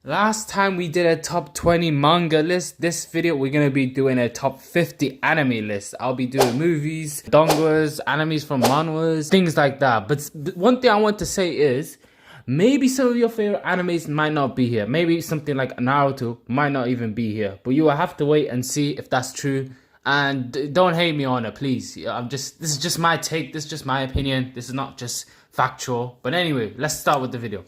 Last time we did a top 20 manga list. This video we're gonna be doing a top 50 anime list. I'll be doing movies, dongas, animes from manhwas, things like that. But one thing I want to say is maybe some of your favorite animes might not be here. Maybe something like Naruto might not even be here. But you will have to wait and see if that's true. And don't hate me on it, please. This is just my take, this is just my opinion. This is not just factual. But anyway, let's start with the video.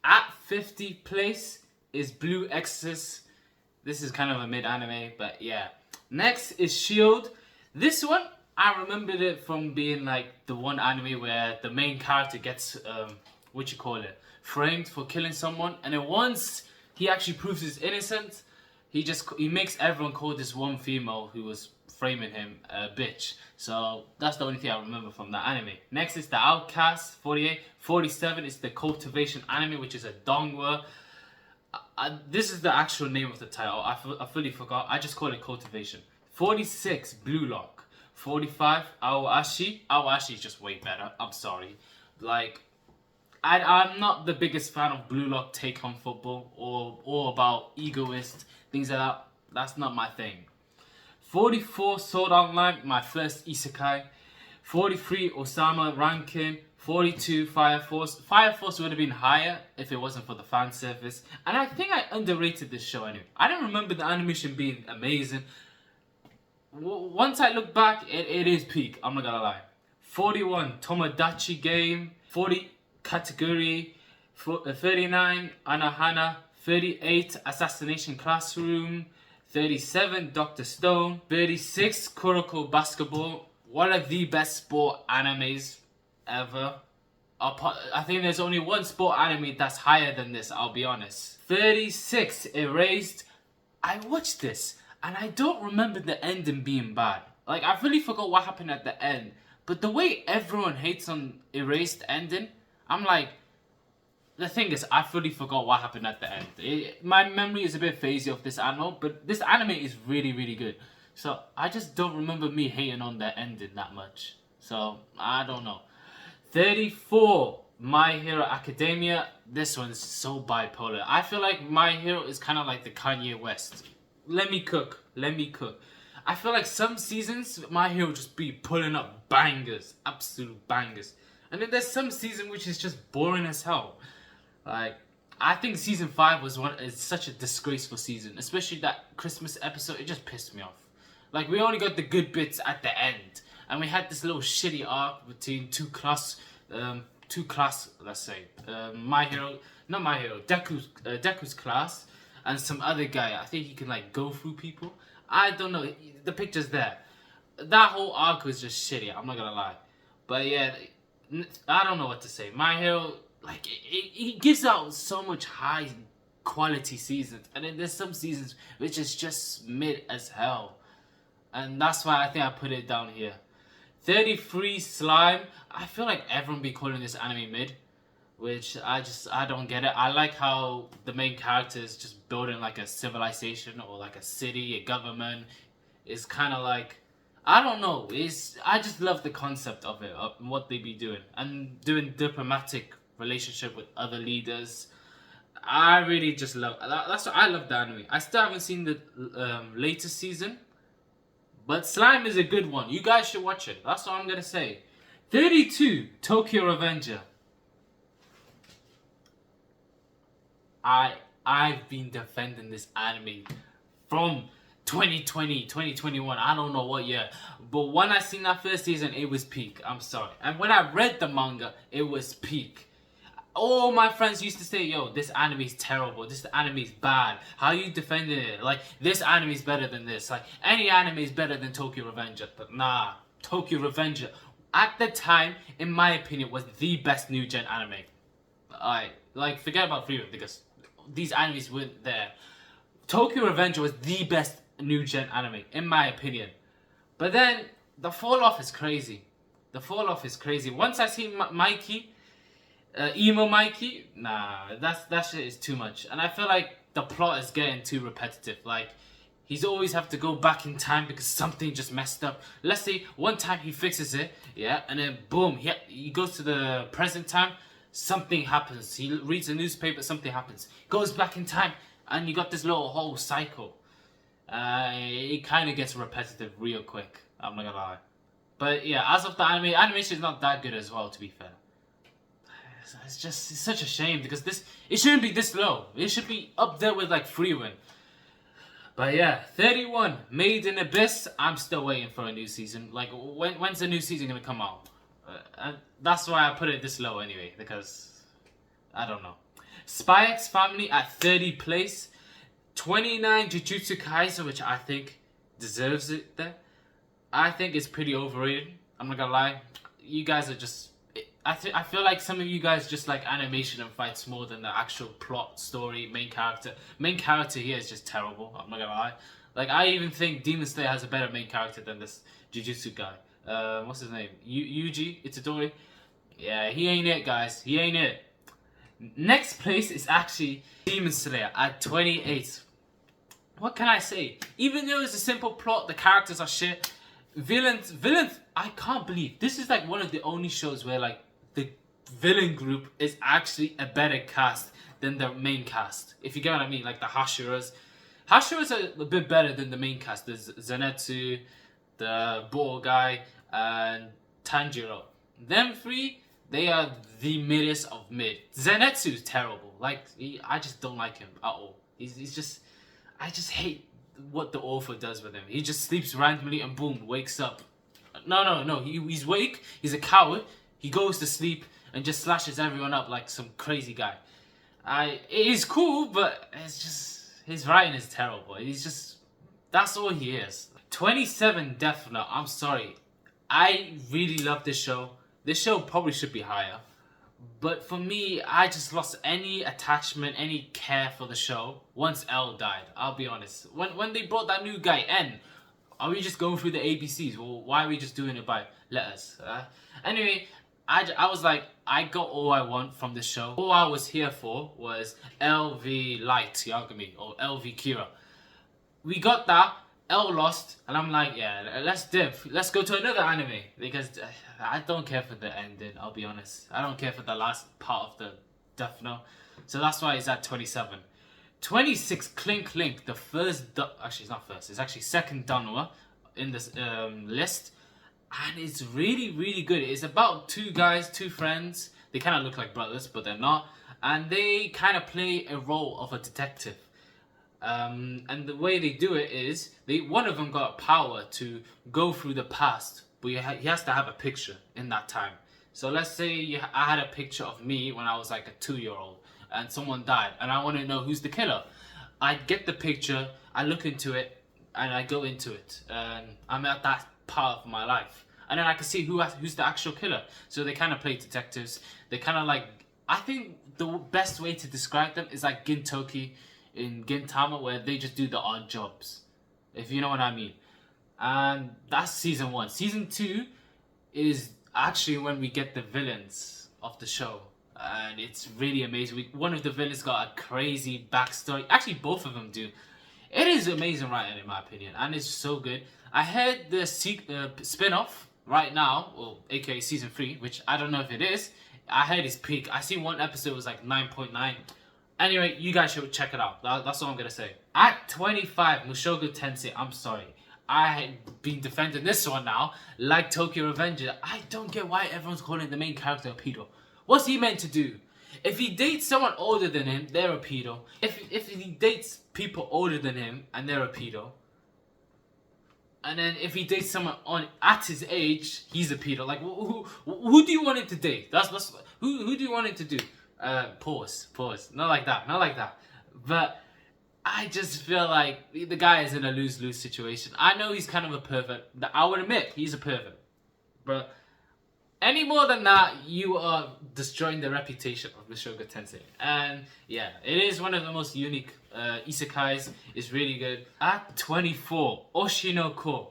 At 50th place is Blue Exorcist. This is kind of a mid anime, but yeah. Next is Shield. This one, I remembered it from being like the one anime where the main character gets, framed for killing someone. And then once he actually proves his innocence, he makes everyone call this one female who was framing him a bitch. So that's the only thing I remember from that anime. Next is the Outcast, 48. 47 is the Cultivation anime, which is a donghua. This is the actual name of the title. I fully forgot. I just call it Cultivation. 46, Blue Lock. 45, Aoashi. Aoashi is just way better. I'm sorry. Like, I'm not the biggest fan of Blue Lock take on football or about egoist, things like that. That's not my thing. 44, Sword Art Online, my first isekai. 43, Osama Rankin. 42, Fire Force. Fire Force would have been higher if it wasn't for the fan service. And I think I underrated this show anyway. I didn't remember the animation being amazing. Once I look back, it is peak. I'm not gonna lie. 41, Tomodachi Game. 40, Kategori. 39, Anohana. 38, Assassination Classroom. 37, Dr. Stone. 36, Kuroko Basketball. One of the best sport animes ever. I think there's only one sport anime that's higher than this, I'll be honest. 36, Erased. I watched this and I don't remember the ending being bad. Like, I really forgot what happened at the end. But the way everyone hates on Erased ending, I'm like, the thing is, I fully forgot what happened at the end. My memory is a bit phasey of this anime, but this anime is really, really good. So I just don't remember me hating on the ending that much. So I don't know. 34, My Hero Academia. This one's so bipolar. I feel like My Hero is kind of like the Kanye West. Let me cook. I feel like some seasons, My Hero just be pulling up bangers. Absolute bangers. And then there's some season which is just boring as hell. Like, I think season 5 is such a disgraceful season. Especially that Christmas episode, it just pissed me off. Like, we only got the good bits at the end. And we had this little shitty arc between two class, let's say, Deku's class, and some other guy. I think he can like go through people. I don't know. The picture's there. That whole arc was just shitty. I'm not gonna lie, but yeah, I don't know what to say. My Hero, like, it gives out so much high quality seasons, and then there's some seasons which is just mid as hell, and that's why I think I put it down here. 33, Slime. I feel like everyone be calling this anime mid, which I don't get it. I like how the main character is just building like a civilization or like a city, a government. It's kind of like, I don't know. I just love the concept of it, of what they be doing, and doing diplomatic relationship with other leaders. I really just love. That's what I love the anime. I still haven't seen the latest season. But Slime is a good one. You guys should watch it. That's all I'm gonna say. 32, Tokyo Revenger. I've been defending this anime from 2020, 2021. I don't know what year. But when I seen that first season, it was peak. I'm sorry. And when I read the manga, it was peak. All my friends used to say, yo, this anime is terrible. This anime is bad. How are you defending it? Like, this anime is better than this. Like, any anime is better than Tokyo Revenger. But nah, Tokyo Revenger, at the time, in my opinion, was the best new gen anime. Like, forget about Freedom, because these animes weren't there. Tokyo Revenger was the best new gen anime, in my opinion. But then, the fall off is crazy. Once I see Mikey, emo Mikey, nah, that shit is too much. And I feel like the plot is getting too repetitive. Like, he's always have to go back in time because something just messed up. Let's say one time he fixes it, yeah, and then boom, he goes to the present time. something happens. He reads a newspaper, something happens. Goes back in time, and you got this little whole cycle. It kind of gets repetitive real quick. I'm not gonna lie. But yeah, as of the animation is not that good as well. To be fair, it's such a shame because it shouldn't be this low. It should be up there with like Freewind. But yeah, 31 Made in Abyss. I'm still waiting for a new season. Like when's the new season gonna come out? And that's why I put it this low anyway, because I don't know. Spy X Family at 30 place. 29 Jujutsu Kaisen, which I think deserves it there. I think it's pretty overrated. I'm not gonna lie. You guys are just... I feel like some of you guys just like animation and fights more than the actual plot, story, main character. Main character here is just terrible. I'm not gonna lie. Like, I even think Demon Slayer has a better main character than this Jujutsu guy. What's his name? Yuji Itadori? Yeah, he ain't it, guys. He ain't it. Next place is actually Demon Slayer at 28. What can I say? Even though it's a simple plot, the characters are shit. Villains, I can't believe this is like one of the only shows where like the villain group is actually a better cast than the main cast. If you get what I mean, like the Hashiras. Hashiras are a bit better than the main cast. There's Zenitsu, the Boar guy, and Tanjiro. Them three, they are the middest of mid. Zenitsu is terrible. Like, I just don't like him at all. He's just... I just hate what the author does with him. He just sleeps randomly and boom, wakes up. No. He's awake. He's a coward. He goes to sleep and just slashes everyone up like some crazy guy. It is cool, but it's just... His writing is terrible. He's just... That's all he is. 27 Death Note. I'm sorry. I really love this show. This show probably should be higher. But for me, I just lost any attachment, any care for the show once L died. I'll be honest. When they brought that new guy, N, are we just going through the ABCs? Well, why are we just doing it by letters? Anyway, I was like, I got all I want from this show. All I was here for was LV Light Yagami, or LV Kira. We got that. L lost, and I'm like, yeah, let's dip. Let's go to another anime, because I don't care for the ending, I'll be honest. I don't care for the last part of the Death Note. So that's why it's at 27. 26, Clink Clink, the first... Actually, it's not first. It's actually second Danwa in this list. And it's really, really good. It's about two guys, two friends. They kind of look like brothers, but they're not. And they kind of play a role of a detective. And the way they do it is, one of them got power to go through the past, but he has to have a picture in that time. So let's say I had a picture of me when I was like a 2-year-old, and someone died, and I want to know who's the killer. I get the picture, I look into it, and I go into it, and I'm at that part of my life, and then I can see who's the actual killer. So they kind of play detectives. They kind of like, I think the best way to describe them is like Gintoki in Gintama, where they just do the odd jobs, if you know what I mean. And that's season 1. Season 2 is actually when we get the villains of the show, and it's really amazing. One of the villains got a crazy backstory. Actually, both of them do. It is amazing writing, in my opinion, and it's so good. I heard the spin-off right now, well, aka season 3, which I don't know if it is. I heard it's peak. I seen one episode was like 9.9. Anyway, you guys should check it out. That's all I'm gonna say. At 25, Mushoku Tensei. I'm sorry. I have been defending this one now, like Tokyo Revenger. I don't get why everyone's calling the main character a pedo. What's he meant to do? If he dates someone older than him, they're a pedo. If he dates people older than him and they're a pedo, and then if he dates someone at his age, he's a pedo. Like, who do you want him to date? Who do you want him to do? Pause. Not like that. But I just feel like the guy is in a lose-lose situation. I know he's kind of a pervert. I would admit he's a pervert. But any more than that, you are destroying the reputation of Mushoku Tensei. And yeah, it is one of the most unique isekais. It's really good. At 24, Oshinoko.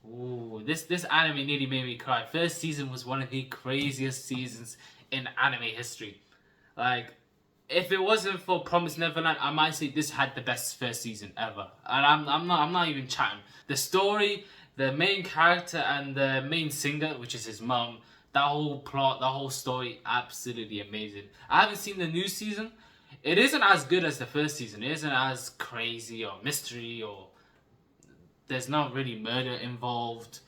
Ooh, this anime nearly made me cry. First season was one of the craziest seasons in anime history. Like, if it wasn't for Promised Neverland, I might say this had the best first season ever. And I'm not even chatting. The story, the main character, and the main singer, which is his mom, That whole plot, that whole story, absolutely amazing. I haven't seen the new season. It isn't as good as the first season. It isn't as crazy or mystery, or there's not really murder involved.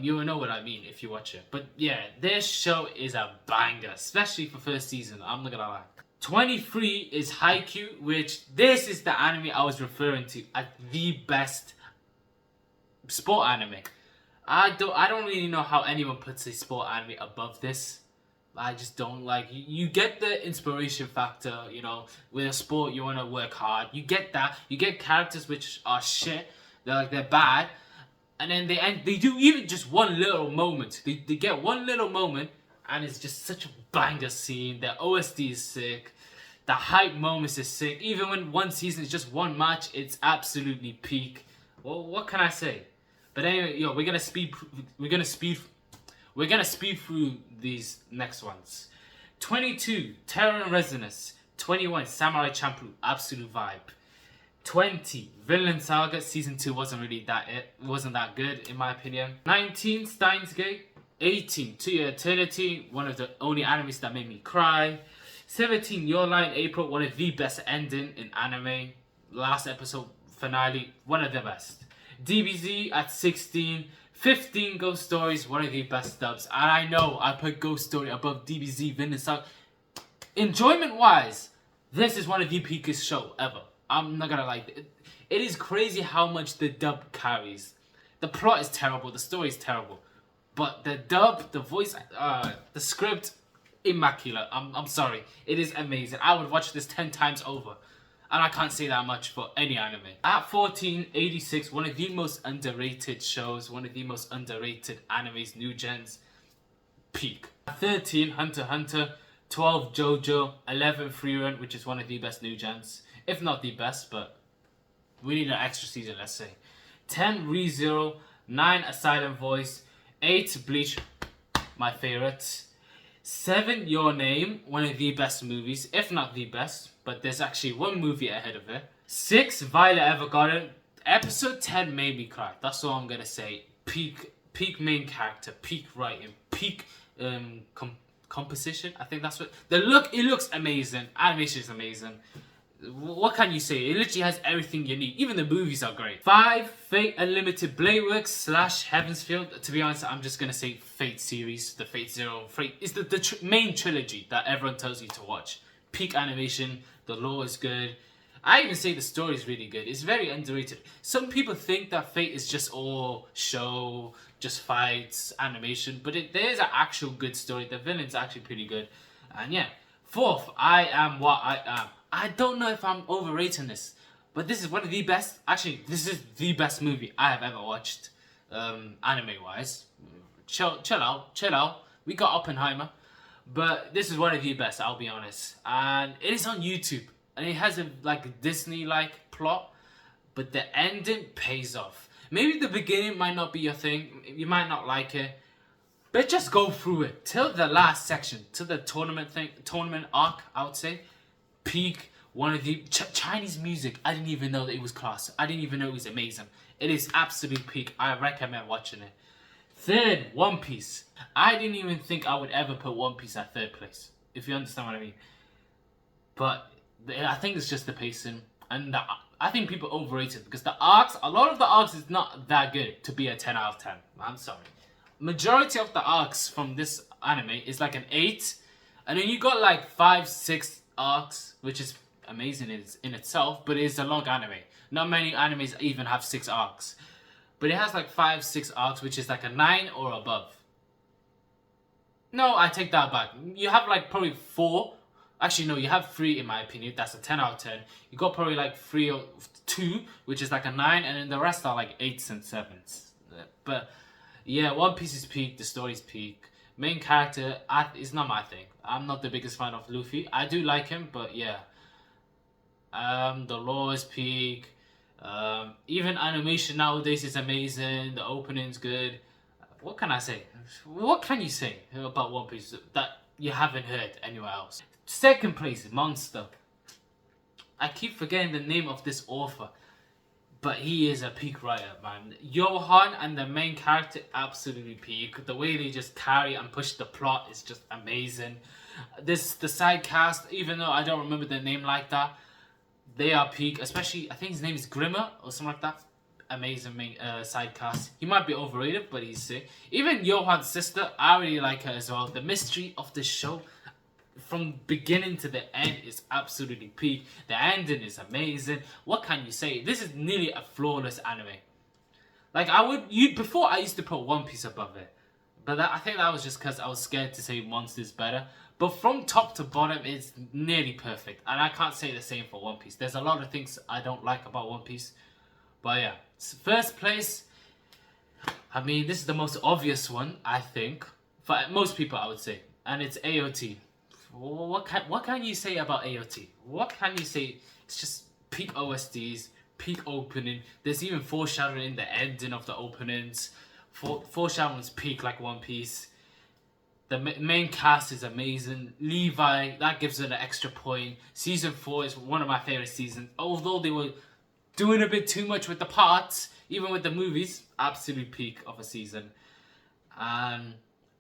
You will know what I mean if you watch it. But yeah, this show is a banger, especially for first season. I'm not gonna lie. 23 is Haikyuu, which this is the anime I was referring to as the best sport anime. I don't really know how anyone puts a sport anime above this. I just don't like you get the inspiration factor, you know, with a sport you wanna work hard. You get that. You get characters which are shit. They're bad. And then they do even just one little moment. They get one little moment and it's just such a banger scene. The OST is sick. The hype moments is sick. Even when one season is just one match, it's absolutely peak. Well, what can I say? But anyway, we're gonna speed through these next ones. 22, Terror and Resonance. 21, Samurai Champloo, absolute vibe. 20, Vinland Saga season 2 wasn't that good in my opinion. 19, Steins Gate. 18, To Your Eternity, one of the only animes that made me cry. 17, Your Lie in April, one of the best ending in anime. Last episode finale, one of the best. DBZ at 16. 15, Ghost Stories, one of the best dubs. And I know I put Ghost Story above DBZ, Vinland Saga. Enjoyment wise, this is one of the peakest show ever. I'm not gonna lie. It is crazy how much the dub carries. The plot is terrible, the story is terrible. But the dub, the voice, the script, immaculate. I'm sorry. It is amazing. I would watch this 10 times over. And I can't say that much for any anime. At 14, 86, one of the most underrated shows, one of the most underrated animes, new gens, peak. At 13, Hunter x Hunter. 12, JoJo. 11, Frieren, which is one of the best new gens. If not the best, but we need an extra season, let's say. 10, Re:Zero. 9, A Silent Voice. 8, Bleach, my favorite. 7, Your Name, one of the best movies, if not the best, but there's actually one movie ahead of it. 6, Violet Evergarden. Episode 10 made me cry. That's all I'm gonna say. Peak main character, peak writing, peak composition. I think that's what it looks amazing. Animation is amazing. What can you say? It literally has everything you need. Even the movies are great. 5, Fate Unlimited Bladeworks / Heaven's Field. To be honest, I'm just gonna say Fate series. The Fate Zero. Fate is the main trilogy that everyone tells you to watch. Peak animation. The lore is good. I even say the story is really good. It's very underrated. Some people think that Fate is just all show, just fights, animation, but there's an actual good story. The villain's actually pretty good. And yeah. 4th, I Am What I Am. I don't know if I'm overrating this, but this is one of the best. Actually, this is the best movie I have ever watched, anime-wise. Chill out. We got Oppenheimer, but this is one of the best. I'll be honest, and it is on YouTube, and it has a Disney-like plot, but the ending pays off. Maybe the beginning might not be your thing. You might not like it, but just go through it till the last section, to the tournament arc. I would say. Peak, one of the Chinese music. I didn't even know that it was class. I didn't even know it was amazing. It is absolute peak. I recommend watching it. 3rd, One Piece. I didn't even think I would ever put One Piece at 3rd place, if you understand what I mean. But I think it's just the pacing, and I think people overrate it because a lot of the arcs is not that good to be a 10 out of 10. I'm sorry. Majority of the arcs from this anime is like an 8, and then you got like 5, 6 arcs, which is amazing in itself, but it's a long anime. Not many animes even have 6 arcs, but it has like 5, 6 arcs, which is like a 9 or above. No, I take that back. You have like probably 4. Actually, no, you have 3 in my opinion. That's a 10 out of 10. You got probably like 3 or 2, which is like a 9, and then the rest are like 8s and 7s. But yeah, One Piece is peak. The story's peak. Main character is not my thing. I'm not the biggest fan of Luffy. I do like him, but yeah. The lore is peak. Even animation nowadays is amazing. The opening's good. What can I say? What can you say about One Piece that you haven't heard anywhere else? 2nd place, Monster. I keep forgetting the name of this author, But he is a peak writer, man. Johan and the main character, absolutely peak. The way they just carry and push the plot is just amazing. The side cast, even though I don't remember their name like that, they are peak. Especially, I think his name is Grimmer or something like that. Amazing main side cast. He might be overrated, but he's sick. Even Johan's sister, I really like her as well. The mystery of the show, from beginning to the end, is absolutely peak. The ending is amazing. What can you say? This is nearly a flawless anime. Like before I used to put One Piece above it, but I think that was just because I was scared to say Monster's better. But from top to bottom, it's nearly perfect, and I can't say the same for One Piece. There's a lot of things I don't like about One Piece, but yeah, first place. I mean, this is the most obvious one, I think, for most people, I would say, and it's AOT. What can you say about AOT? What can you say? It's just peak OSTs, peak opening. There's even foreshadowing in the ending of the openings. Foreshadowing is peak like One Piece. The main cast is amazing. Levi, that gives it an extra point. Season 4 is one of my favorite seasons. Although they were doing a bit too much with the parts, even with the movies, absolute peak of a season.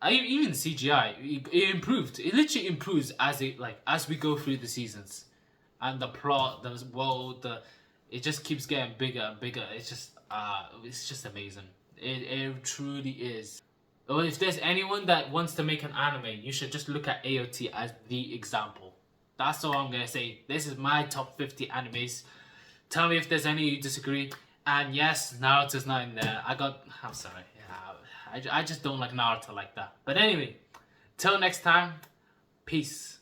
Even CGI, it improved. It literally improves as we go through the seasons, and the plot, the world, it just keeps getting bigger and bigger. It's just amazing. It truly is. Or if there's anyone that wants to make an anime, you should just look at AOT as the example. That's all I'm gonna say. This is my top 50 animes. Tell me if there's any you disagree. And yes, Naruto's not in there. I'm sorry. I just don't like Naruto like that. But anyway, till next time, peace.